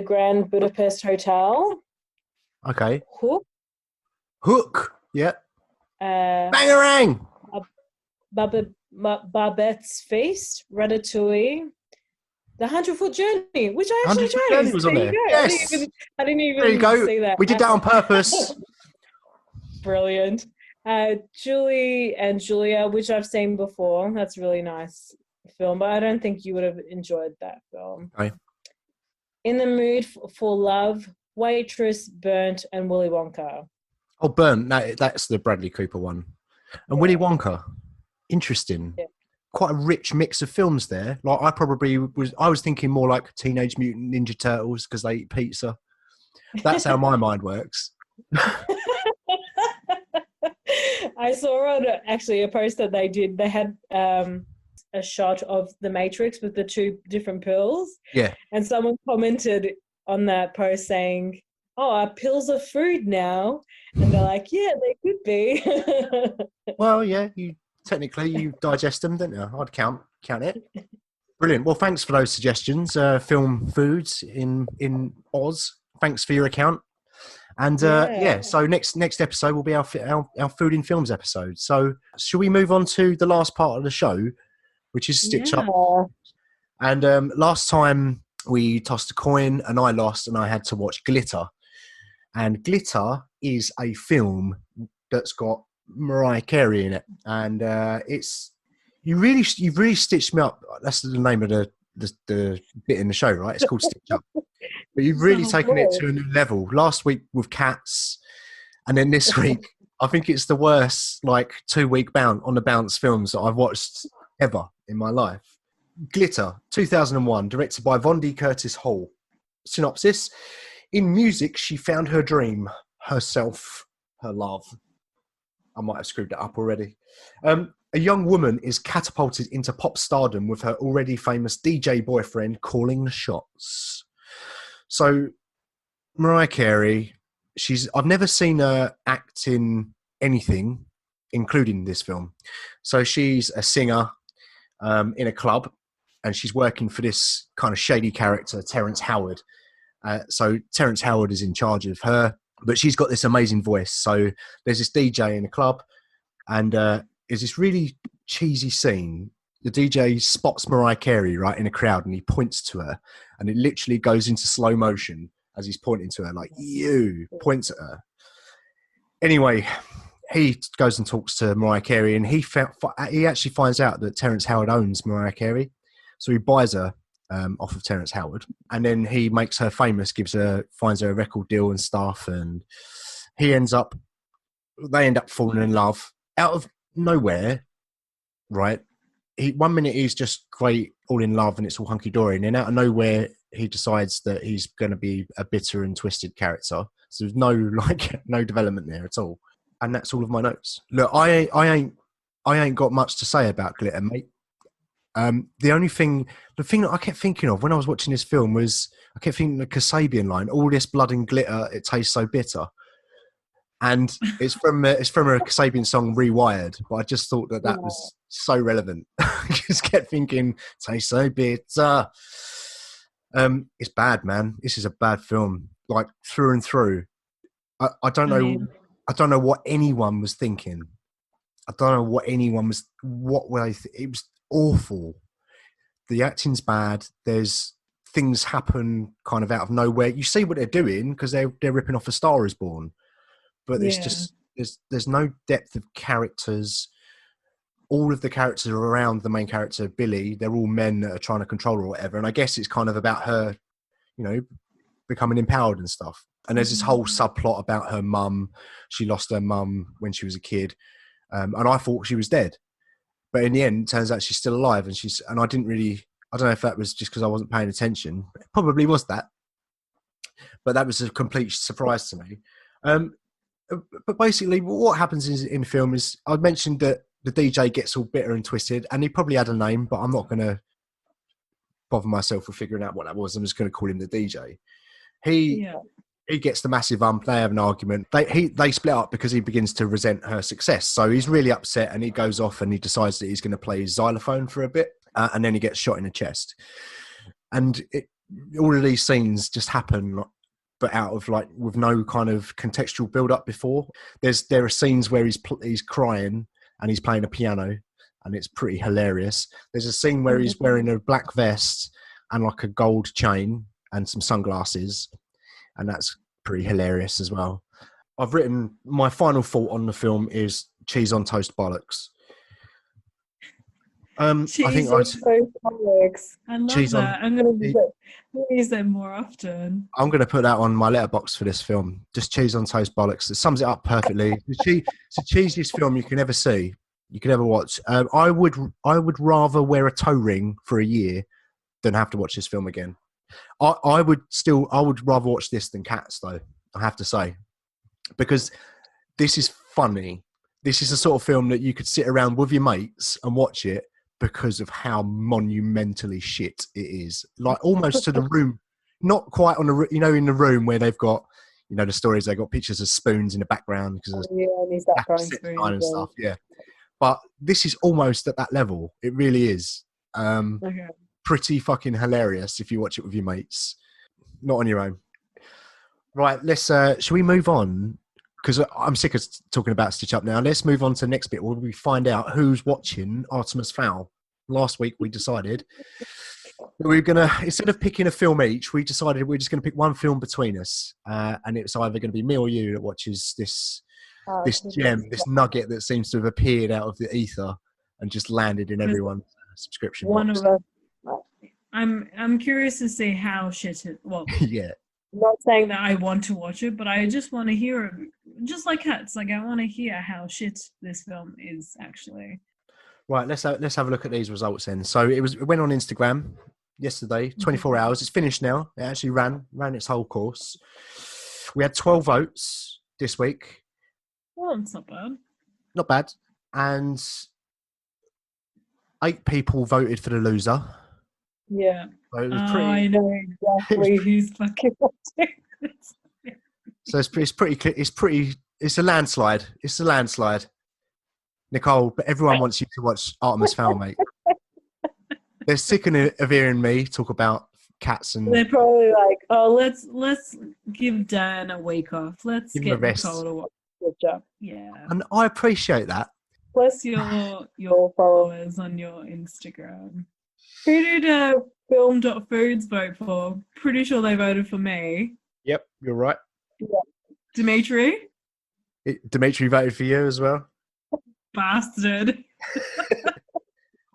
Grand Budapest Hotel. Okay. Hook. Yep. Bangarang. Babette's Feast, Ratatouille, The 100-Foot Journey, which I actually 100-Foot chose. Journey was on there. Yes. I didn't even There you go. see that. We did that on purpose. Brilliant. Julie and Julia, which I've seen before. That's a really nice film, but I don't think you would have enjoyed that film. Okay. In the Mood for Love, Waitress, Burnt, and Willy Wonka. Oh, Burnt. No, that's the Bradley Cooper one. And Willy Wonka. Interesting. Yeah. Quite a rich mix of films there. Like I was thinking more like Teenage Mutant Ninja Turtles because they eat pizza. That's how my mind works. I saw on actually a post that they did. They had a shot of the Matrix with the two different pills. Yeah. And someone commented on that post saying, "Oh, our pills are food now," and they're like, "Yeah, they could be." Well, yeah, technically you digest them, don't you? I'd count it. Brilliant. Well, thanks for those suggestions. Film foods in Oz. Thanks for your account. And so next episode will be our food in films episode. So should we move on to the last part of the show, which is Stitch Up? And last time we tossed a coin and I lost and I had to watch Glitter. And Glitter is a film that's got Mariah Carey in it. And you've really stitched me up. That's the name of the bit in the show, right? It's called Stitch Up. But you've really taken it to a new level. Last week with Cats, and then this week, I think it's the worst 2-week on the bounce films that I've watched ever in my life. Glitter, 2001, directed by Vondi Curtis Hall. Synopsis: in music, she found her dream, herself, her love. I might have screwed that up already. A young woman is catapulted into pop stardom with her already famous DJ boyfriend calling the shots. So, Mariah Carey, I've never seen her act in anything, including this film. So she's a singer in a club, and she's working for this kind of shady character, Terrence Howard. So Terrence Howard is in charge of her, but she's got this amazing voice. So there's this DJ in a club, and there's this really cheesy scene. The DJ spots Mariah Carey right in a crowd, and he points to her, and it literally goes into slow motion as he's pointing to her, like, you, points at her. Anyway, he goes and talks to Mariah Carey, and he actually finds out that Terrence Howard owns Mariah Carey. So he buys her off of Terrence Howard, and then he makes her famous, finds her a record deal and stuff, and they end up falling in love out of nowhere, right? One minute he's just great, all in love, and it's all hunky-dory, and then out of nowhere he decides that he's going to be a bitter and twisted character. So there's no development there at all. And that's all of my notes. Look, I ain't got much to say about Glitter, mate. The thing that I kept thinking of when I was watching this film was I kept thinking the Kasabian line, "All this blood and glitter, it tastes so bitter." And it's from a Kasabian song, Rewired. But I just thought that was so relevant. I just kept thinking, tastes so bitter. It's bad, man. This is a bad film, through and through. I don't know. I don't know what anyone was thinking. I don't know what anyone was. What were they? It was awful. The acting's bad. There's things happen kind of out of nowhere. You see what they're doing because they're ripping off A Star Is Born, but it's just there's no depth of characters. All of the characters are around the main character, Billy. They're all men that are trying to control her or whatever. And I guess it's kind of about her, becoming empowered and stuff. And there's this whole subplot about her mum. She lost her mum when she was a kid. And I thought she was dead. But in the end, it turns out she's still alive. And I don't know if that was just because I wasn't paying attention. It probably was that. but that was a complete surprise to me. But basically, what happens in the film is I mentioned that the DJ gets all bitter and twisted, and he probably had a name, but I'm not going to bother myself with figuring out what that was. I'm just going to call him the DJ. He gets the massive they have an argument. They split up because he begins to resent her success. So he's really upset, and he goes off and he decides that he's going to play his xylophone for a bit, and then he gets shot in the chest. And all of these scenes just happen, but out of like with no kind of contextual build up before. There are scenes where he's crying and he's playing a piano, and it's pretty hilarious. There's a scene where he's wearing a black vest and like a gold chain and some sunglasses, and that's pretty hilarious as well. I've written my final thought on the film is cheese on toast bollocks. Cheese I think on toast bollocks. I love that. I'm going to use that more often. I'm going to put that on my letterbox for this film. Just cheese on toast bollocks. It sums it up perfectly. It's the cheesiest film you can ever see. You can ever watch. I would rather wear a toe ring for a year than have to watch this film again. I would rather watch this than Cats, though, I have to say, because this is funny. This is the sort of film that you could sit around with your mates and watch it because of how monumentally shit it is. Like almost to the room, not quite on the, in the room where they've got, the stories, they've got pictures of spoons in the background because and he's that throwing spoons and stuff. Yeah. But this is almost at that level. It really is. Pretty fucking hilarious if you watch it with your mates, not on your own. Right, let's. Shall we move on? Because I'm sick of talking about Stitch Up now. Let's move on to the next bit where we find out who's watching Artemis Fowl. Last week we decided we're gonna, instead of picking a film each, we decided we're just gonna pick one film between us, and it's either gonna be me or you that watches this gem, this nugget that seems to have appeared out of the ether and just landed in everyone's subscription box. One of us. I'm curious to see how shit it. Well, yeah. I'm not saying that I want to watch it, but I just want to hear it. Just like Cats, like I want to hear how shit this film is actually. Right, let's have a look at these results then. So it went on Instagram yesterday, 24 hours. It's finished now. It actually ran its whole course. We had 12 votes this week. Well, that's not bad. Not bad. And 8 people voted for the loser. Yeah. So it was pretty, I know exactly who's fucking watching this. So it's a landslide. It's a landslide. Nicole, but everyone wants you to watch Artemis Fowl, mate. They're sick of hearing me talk about Cats, and they're probably like, "Oh, let's give Dan a week off. Let's get Nicole to watch the job." Yeah, and I appreciate that. Plus your followers on your Instagram. Who did Film.Foods vote for? Pretty sure they voted for me. Yep, you're right. Yeah. Dimitri voted for you as well. Bastard.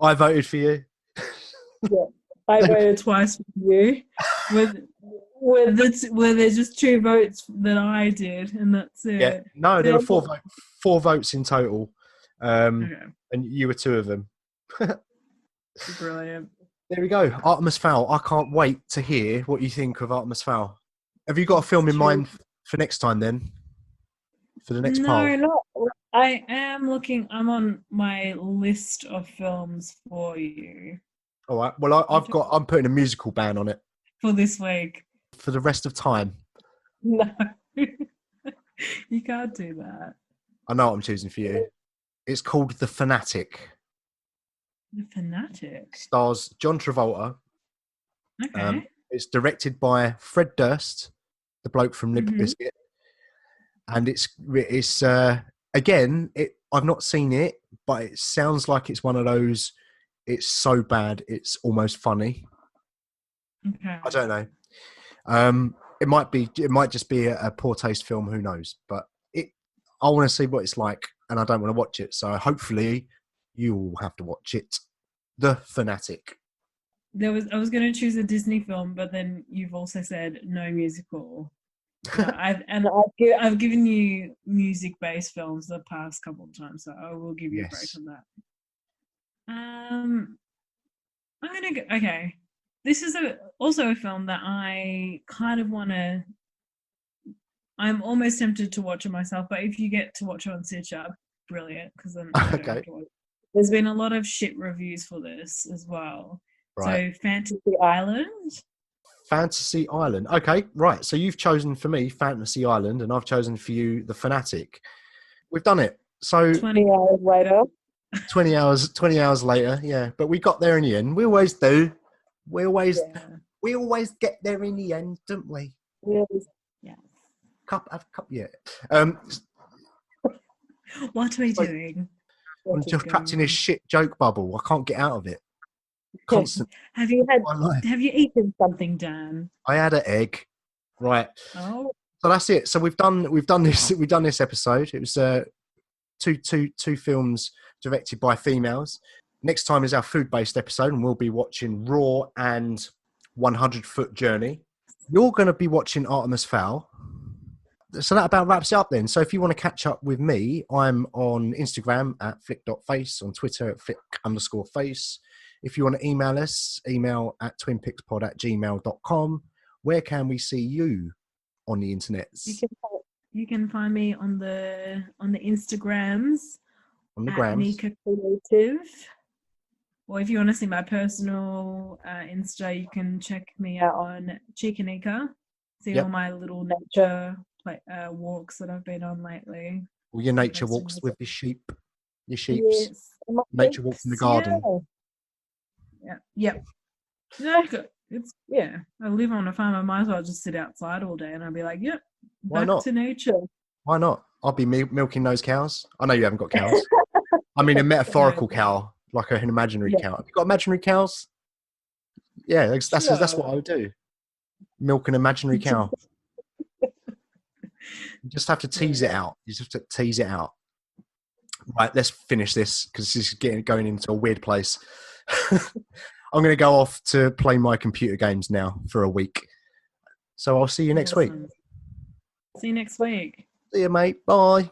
I voted for you. Yeah, I voted twice for you. Were there just 2 votes that I did, and that's it? Yeah, no, there were 4 votes in total, and you were 2 of them. Brilliant. There we go, Artemis Fowl. I can't wait to hear what you think of Artemis Fowl. Have you got a film in mind for next time then? For the next poll? No, not. I am looking. I'm on my list of films for you. All right. Well, I'm putting a musical ban on it for this week. For the rest of time. No, you can't do that. I know what I'm choosing for you. It's called The Fanatic. The Fanatic stars John Travolta. Okay. It's directed by Fred Durst, the bloke from Limp Bizkit, and it's again. I've not seen it, but it sounds like it's one of those. It's so bad, it's almost funny. Okay. I don't know. It might just be a poor taste film. Who knows? But I want to see what it's like, and I don't want to watch it. So hopefully, you will have to watch it. The Fanatic. I was going to choose a Disney film, but then you've also said no musical. I've given you music-based films the past couple of times, so I will give you a break on that. I'm gonna go. Okay, this is also a film that I kind of want to I'm almost tempted to watch it myself, but if you get to watch it on Stitcher, brilliant, because then I don't have Okay. to watch it. There's been a lot of shit reviews for this as well. Right. So Fantasy Island. Fantasy Island. Okay, right. So you've chosen for me Fantasy Island, and I've chosen for you The Fanatic. We've done it. So 20 hours later. 20 hours later, yeah. But we got there in the end. We always do. We always get there in the end, don't we? Yeah. Yeah. What are we like- doing? I'm just trapped in this shit joke bubble. I can't get out of it. Constant. Have you my life. eaten something, Dan? I had an egg. Right. Oh, So that's it. So we've done this episode. It was two films directed by females. Next time is our food-based episode, and we'll be watching Raw and 100 Foot Journey. You're going to be watching Artemis Fowl. So that about wraps it up then. So if you want to catch up with me, I'm on Instagram at flick.face, on Twitter at flick_face. If you want to email us, email at twinpixpod@gmail.com. Where can we see you on the internet? you can find me on the Instagrams On the at grams. Nika Creative. Or if you want to see my personal Insta, you can check me out on Chikanika. See all my little nature walks that I've been on lately. All your nature walks with your sheep. Your sheeps. Yes. Nature walks in the garden. Yeah. Yep. I live on a farm. I might as well just sit outside all day, and I'll be like, yep, Why back not? to nature. Why not? I'll be milking those cows. I know you haven't got cows. I mean a metaphorical cow, like an imaginary cow. Have you got imaginary cows? Yeah, that's what I would do. Milk an imaginary cow. You just have to tease it out. You just have to tease it out. Right, let's finish this because this is going into a weird place. I'm going to go off to play my computer games now for a week. So I'll see you next week. See you next week. See you, mate. Bye.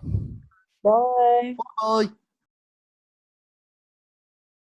Bye. Bye.